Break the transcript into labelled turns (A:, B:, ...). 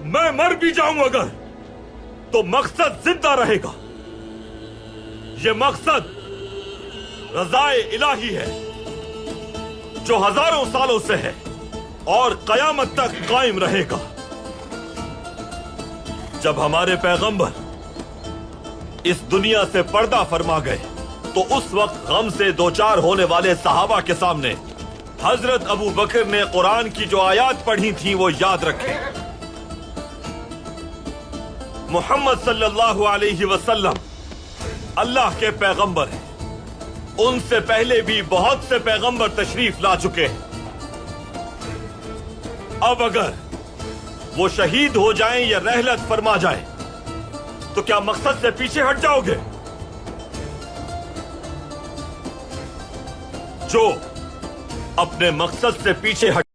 A: میں مر بھی جاؤں اگر تو مقصد زندہ رہے گا. یہ مقصد رضائے الہی ہے جو ہزاروں سالوں سے ہے اور قیامت تک قائم رہے گا. جب ہمارے پیغمبر اس دنیا سے پردہ فرما گئے تو اس وقت غم سے دوچار ہونے والے صحابہ کے سامنے حضرت ابو بکر نے قرآن کی جو آیات پڑھی تھیں وہ یاد رکھیں. محمد صلی اللہ علیہ وسلم اللہ کے پیغمبر ہیں. ان سے پہلے بھی بہت سے پیغمبر تشریف لا چکے ہیں. اب اگر وہ شہید ہو جائیں یا رحلت فرما جائیں تو کیا مقصد سے پیچھے ہٹ جاؤ گے؟ جو اپنے مقصد سے پیچھے ہٹ